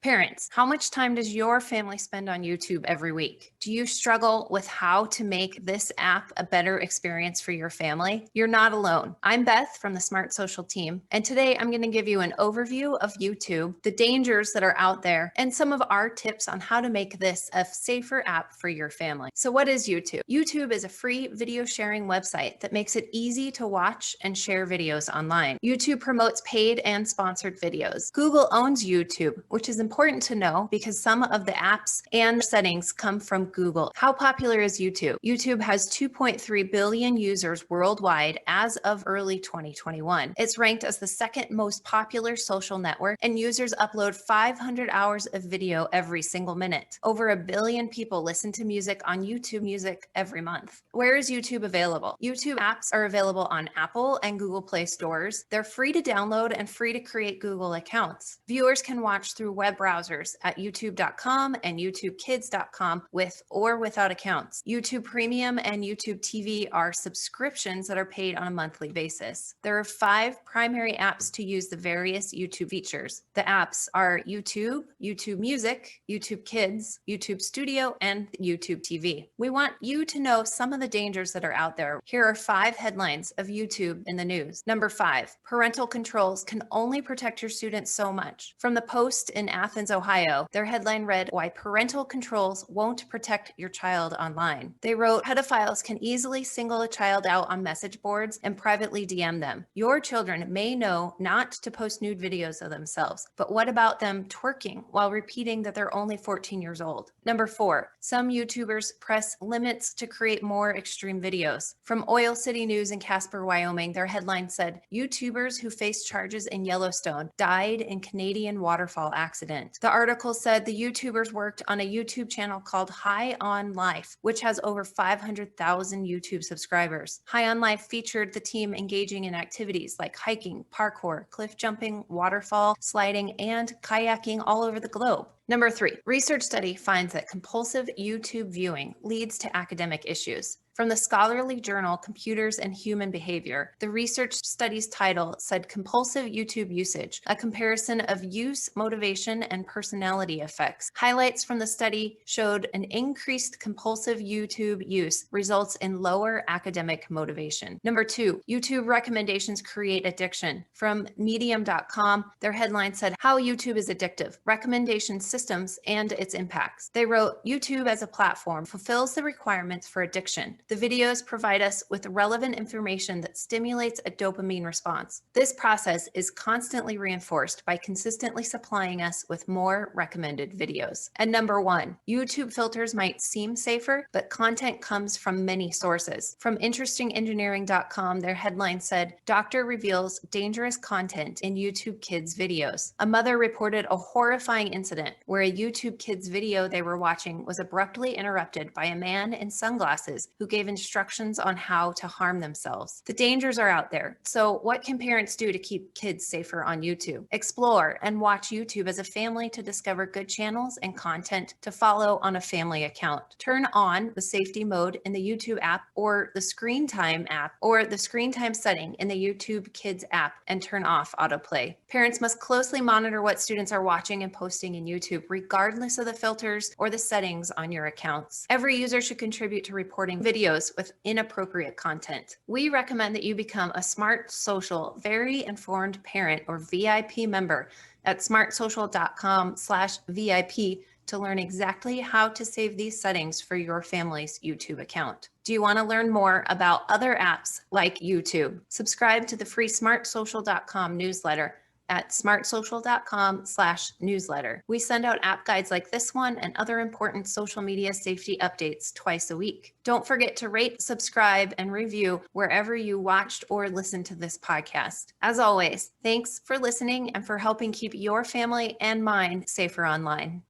Parents, how much time does your family spend on YouTube every week? Do you struggle with how to make this app a better experience for your family? You're not alone. I'm Beth from the Smart Social team, and today I'm going to give you an overview of YouTube, the dangers that are out there, and some of our tips on how to make this a safer app for your family. So what is YouTube? YouTube is a free video sharing website that makes it easy to watch and share videos online. YouTube promotes paid and sponsored videos. Google owns YouTube, which is important to know because some of the apps and settings come from Google. How popular is YouTube? YouTube has 2.3 billion users worldwide as of early 2021. It's ranked as the second most popular social network, and users upload 500 hours of video every single minute. Over 1 billion people listen to music on YouTube Music every month. Where is YouTube available? YouTube apps are available on Apple and Google Play stores. They're free to download and free to create Google accounts. Viewers can watch through web browsers at youtube.com and youtubekids.com with or without accounts. YouTube Premium and YouTube TV are subscriptions that are paid on a monthly basis. There are 5 primary apps to use the various YouTube features. The apps are YouTube, YouTube Music, YouTube Kids, YouTube Studio, and YouTube TV. We want you to know some of the dangers that are out there. Here are 5 headlines of YouTube in the news. Number 5, parental controls can only protect your students so much. From the Post in Athens, Ohio, their headline read, "Why Parental Controls Won't Protect Your Child Online." They wrote, pedophiles can easily single a child out on message boards and privately DM them. Your children may know not to post nude videos of themselves, but what about them twerking while repeating that they're only 14 years old? Number 4, some YouTubers press limits to create more extreme videos. From Oil City News in Casper, Wyoming, their headline said, YouTubers who face charges in Yellowstone died in Canadian waterfall accident. The article said the YouTubers worked on a YouTube channel called High on Life, which has over 500,000 YouTube subscribers. High on Life featured the team engaging in activities like hiking, parkour, cliff jumping, waterfall, sliding, and kayaking all over the globe. Number 3, research study finds that compulsive YouTube viewing leads to academic issues. From the scholarly journal Computers and Human Behavior, the research study's title said compulsive YouTube usage, a comparison of use, motivation, and personality effects. Highlights from the study showed an increased compulsive YouTube use results in lower academic motivation. Number 2, YouTube recommendations create addiction. From medium.com, their headline said, How YouTube is Addictive, Recommendation Systems and Its Impacts. They wrote, YouTube as a platform fulfills the requirements for addiction. The videos provide us with relevant information that stimulates a dopamine response. This process is constantly reinforced by consistently supplying us with more recommended videos. And number 1, YouTube filters might seem safer, but content comes from many sources. From interestingengineering.com, their headline said, Doctor reveals dangerous content in YouTube Kids videos. A mother reported a horrifying incident where a YouTube Kids video they were watching was abruptly interrupted by a man in sunglasses who gave instructions on how to harm themselves. The dangers are out there. So what can parents do to keep kids safer on YouTube? Explore and watch YouTube as a family to discover good channels and content to follow on a family account. Turn on the safety mode in the YouTube app or the screen time app or the screen time setting in the YouTube Kids app and turn off autoplay. Parents must closely monitor what students are watching and posting in YouTube, regardless of the filters or the settings on your accounts. Every user should contribute to reporting videos with inappropriate content. We recommend that you become a Smart Social Very Informed Parent or VIP member at smartsocial.com/VIP to learn exactly how to save these settings for your family's YouTube account. Do you want to learn more about other apps like YouTube? Subscribe to the free smartsocial.com newsletter at smartsocial.com/newsletter. We send out app guides like this one and other important social media safety updates twice a week. Don't forget to rate, subscribe, and review wherever you watched or listened to this podcast. As always, thanks for listening and for helping keep your family and mine safer online.